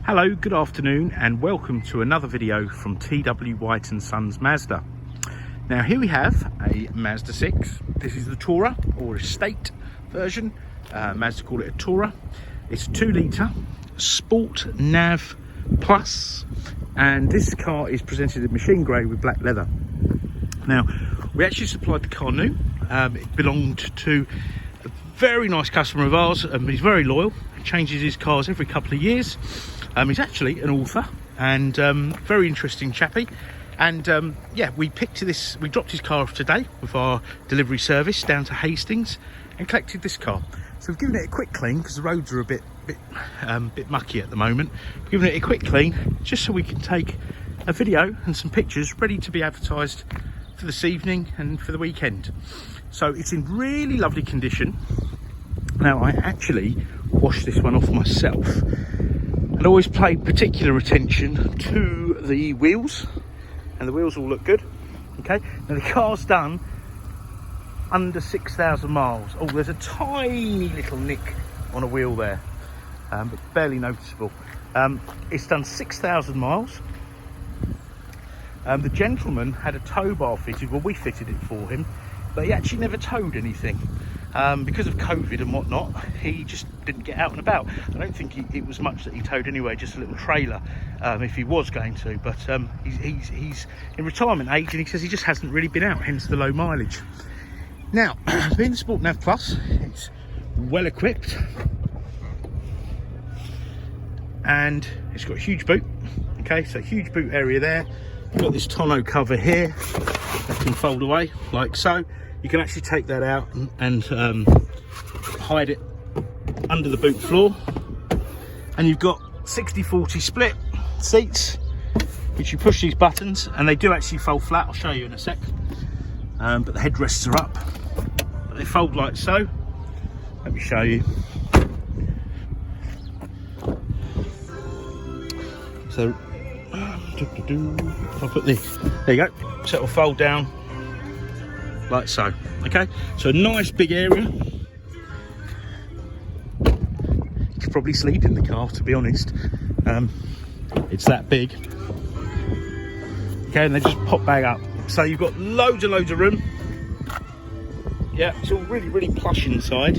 Hello, good afternoon and welcome to another video from TW White & Sons Mazda. Now here we have a Mazda 6. This is the Tourer or estate version. Mazda call it a Tourer. It's a 2 litre Sport Nav Plus, and this car is presented in machine grey with black leather. Now we actually supplied the car new. It belonged to a very nice customer of ours. He's very loyal. He changes his cars every couple of years. He's actually an author and very interesting chappy. And yeah, we dropped his car off today with our delivery service down to Hastings and collected this car. So we've given it a quick clean because the roads are a bit mucky at the moment. We've given it a quick clean just so we can take a video and some pictures ready to be advertised for this evening and for the weekend. So it's in really lovely condition. Now I actually washed this one off myself and always paid particular attention to the wheels, and the wheels all look good. Okay, now the car's done under 6,000 miles. Oh, there's a tiny little nick on a wheel there, but barely noticeable. It's done 6,000 miles. The gentleman had a tow bar fitted. Well, we fitted it for him, but he actually never towed anything. Because of COVID and whatnot, he just didn't get out and about. I don't think it was much that he towed anyway, just a little trailer if he was going to. But he's in retirement age and he says he just hasn't really been out, hence the low mileage. Now, being the Sport Nav Plus, it's well equipped and it's got a huge boot. Okay, so huge boot area there. You've got this tonneau cover here that can fold away like so. You can actually take that out and hide it under the boot floor. And you've got 60-40 split seats, which you push these buttons and they do actually fold flat. I'll show you in a sec. But the headrests are up. But they fold like so. Let me show you. So, I'll put this, there you go. So it'll fold down like so. Okay, so a nice big area. You could probably sleep in the car, to be honest. It's that big. Okay, and they just pop back up. So you've got loads and loads of room. Yeah, it's all really plush inside.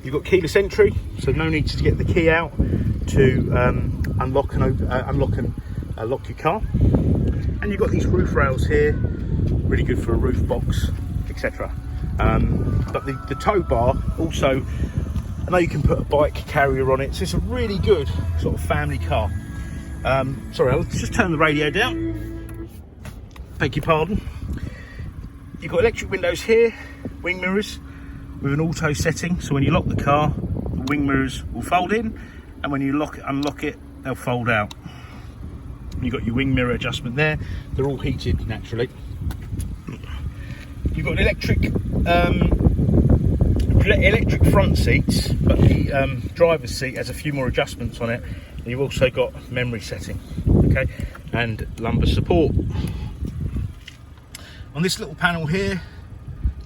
You've got keyless entry, so no need to get the key out to unlock and lock your car. And you've got these roof rails here, really good for a roof box, etc. But the tow bar also, I know you can put a bike carrier on it, so it's a really good sort of family car. Sorry, I'll just turn the radio down. Beg your pardon. You've got electric windows here, wing mirrors with an auto setting, so when you lock the car, the wing mirrors will fold in, and when you unlock it, they'll fold out. You've got your wing mirror adjustment there. They're all heated naturally. You've got electric front seats, but the driver's seat has a few more adjustments on it. And you've also got memory setting, okay, and lumbar support. On this little panel here,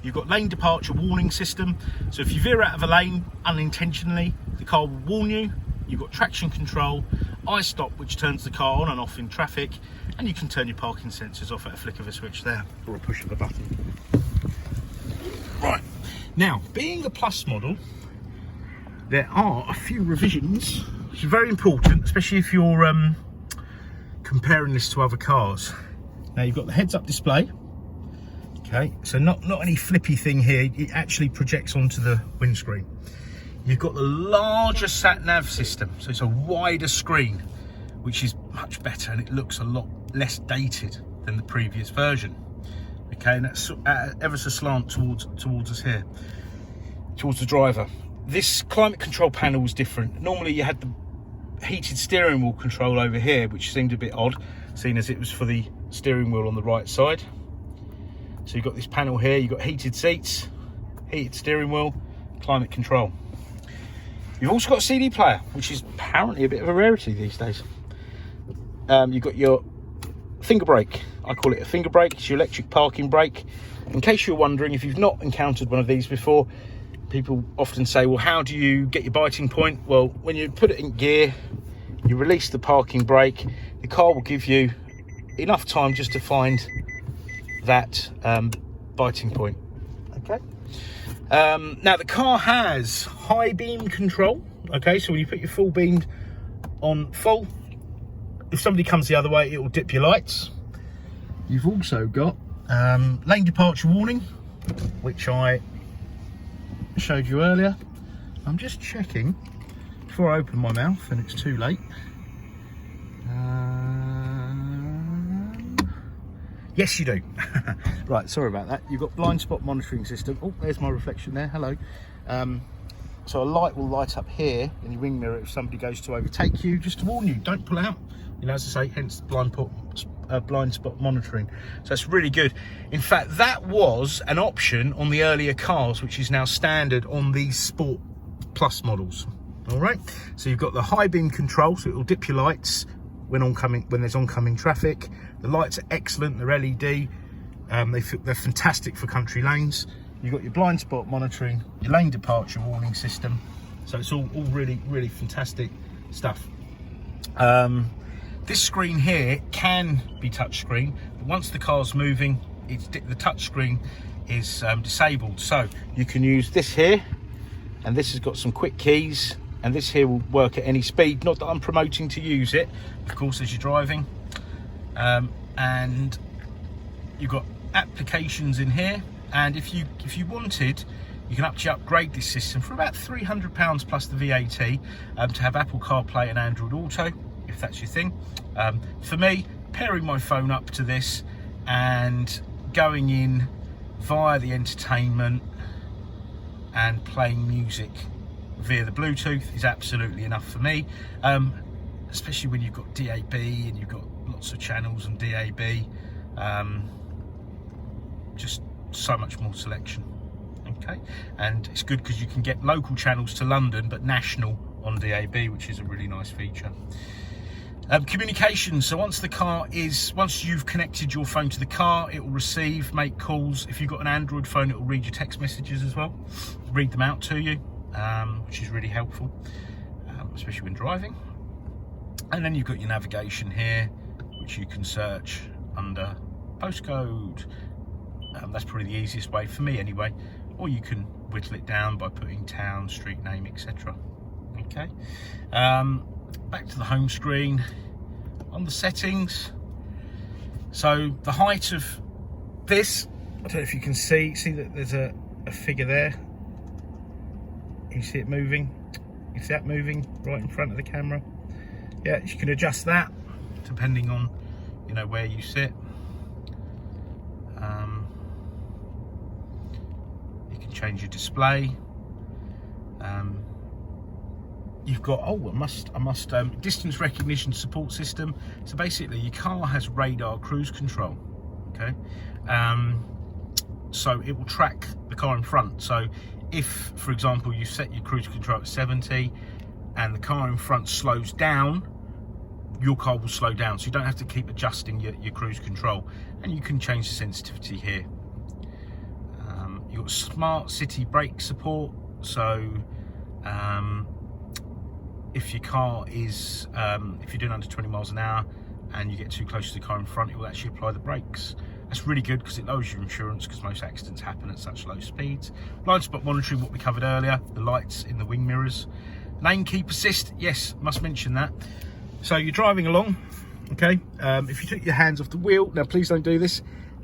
you've got lane departure warning system. So if you veer out of a lane unintentionally, the car will warn you. You've got traction control, iStop, which turns the car on and off in traffic, and you can turn your parking sensors off at a flick of a switch there, or a push of a button. Right, now, being a Plus model, there are a few revisions, which is very important, especially if you're comparing this to other cars. Now, you've got the heads-up display. Okay, so not any flippy thing here, it actually projects onto the windscreen. You've got the larger sat-nav system, so it's a wider screen, which is much better and it looks a lot less dated than the previous version. Okay, and that's ever so slant towards us here, towards the driver. This climate control panel was different. Normally you had the heated steering wheel control over here, which seemed a bit odd, seeing as it was for the steering wheel on the right side. So you've got this panel here, you've got heated seats, heated steering wheel, climate control. You've also got a CD player, which is apparently a bit of a rarity these days. You've got your finger brake. I call it a finger brake. It's your electric parking brake. In case you're wondering, if you've not encountered one of these before, people often say, well, how do you get your biting point? Well, when you put it in gear, you release the parking brake, the car will give you enough time just to find that biting point. Okay. Now the car has high beam control. Okay, so when you put your full beam on full, if somebody comes the other way, it will dip your lights. You've also got lane departure warning, which I showed you earlier. I'm just checking before I open my mouth and it's too late. Yes, you do. Right, sorry about that. You've got blind spot monitoring system. Oh, there's my reflection there. Hello. So a light will light up here in your wing mirror if somebody goes to overtake you, just to warn you, don't pull out. You know, as I say, hence blind spot monitoring. So that's really good. In fact, that was an option on the earlier cars, which is now standard on these Sport Plus models. All right. So you've got the high beam control, so it will dip your lights when there's oncoming traffic. The lights are excellent. They're LED. They're fantastic for country lanes. You've got your blind spot monitoring, your lane departure warning system. So it's all really, really fantastic stuff. This screen here can be touch screen, but once the car's moving, the touch screen is disabled. So you can use this here, and this has got some quick keys, and this here will work at any speed. Not that I'm promoting to use it, of course, as you're driving. And you've got applications in here, and if you wanted, you can actually upgrade this system for about £300 plus the VAT to have Apple CarPlay and Android Auto, if that's your thing. For me, pairing my phone up to this and going in via the entertainment and playing music via the Bluetooth is absolutely enough for me, especially when you've got DAB and you've got lots of channels and DAB. Just so much more selection. Okay, and it's good because you can get local channels to London but national on DAB, which is a really nice feature. Communication, so once you've connected your phone to the car, it will receive, make calls. If you've got an Android phone, it will read your text messages as well, read them out to you, which is really helpful, especially when driving. And then you've got your navigation here, which you can search under postcode. That's probably the easiest way for me anyway, or you can whittle it down by putting town, street name, etc. Okay, back to the home screen. On the settings, so the height of this, I don't know if you can see that there's a figure there. You see it moving? You see that moving right in front of the camera? Yeah, you can adjust that depending on, you know, where you sit. You can change your display. You've got, I must distance recognition support system. So basically your car has radar cruise control. Okay, so it will track the car in front. So if, for example, you set your cruise control at 70 and the car in front slows down, your car will slow down, so you don't have to keep adjusting your cruise control, and you can change the sensitivity here. You've got smart city brake support, so if your car is, if you're doing under 20 miles an hour and you get too close to the car in front, it will actually apply the brakes. That's really good because it lowers your insurance, because most accidents happen at such low speeds. Blind spot monitoring, what we covered earlier, the lights in the wing mirrors. Lane keep assist, yes, must mention that. So you're driving along, okay, if you take your hands off the wheel, now please don't do this,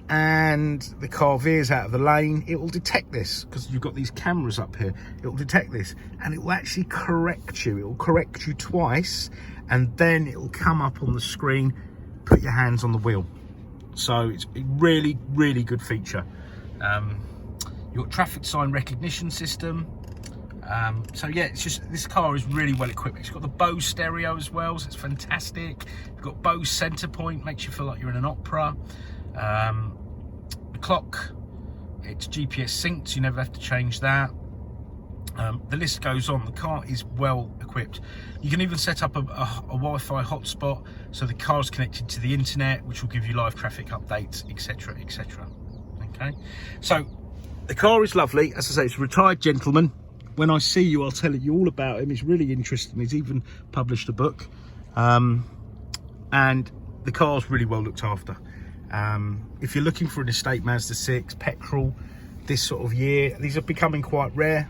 and the car veers out of the lane, it will detect this, because you've got these cameras up here. It will detect this, and it will actually correct you. It will correct you twice, and then it will come up on the screen, put your hands on the wheel. So it's a really, really good feature. You've got traffic sign recognition system. So yeah, it's just, this car is really well equipped. It's got the BOSE stereo as well, so it's fantastic. You've got BOSE center point, makes you feel like you're in an opera. The clock, it's GPS synced, so you never have to change that. The list goes on. The car is well equipped. You can even set up a Wi-Fi hotspot, so the car is connected to the internet, which will give you live traffic updates, etc, etc. Okay, so The car is lovely. As I say, it's a retired gentleman. When I see you, I'll tell you all about him. He's really interesting. He's even published a book. And the car's really well looked after. If you're looking for an estate Mazda 6 petrol this sort of year, these are becoming quite rare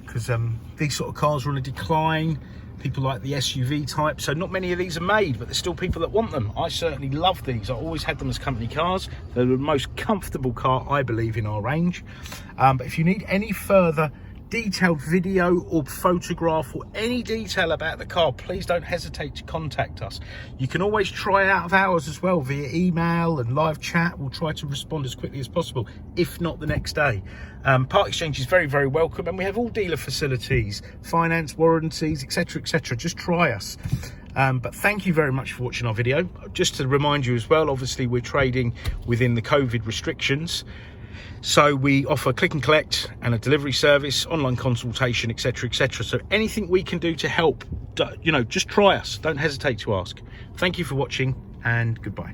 because these sort of cars are on a decline. People like the SUV type, so not many of these are made, but there's still people that want them. I certainly love these. I always had them as company cars. They're the most comfortable car, I believe, in our range. But if you need any further detailed video or photograph or any detail about the car, please don't hesitate to contact us. You can always try out of ours as well via email and live chat. We'll try to respond as quickly as possible, if not the next day. Part exchange is very, very welcome, and we have all dealer facilities, finance, warranties, etc, etc. Just try us. But thank you very much for watching our video. Just to remind you as well, obviously we're trading within the COVID restrictions. So we offer click and collect and a delivery service, online consultation, etc, etc. So anything we can do to help, you know, just try us. Don't hesitate to ask. Thank you for watching, and goodbye.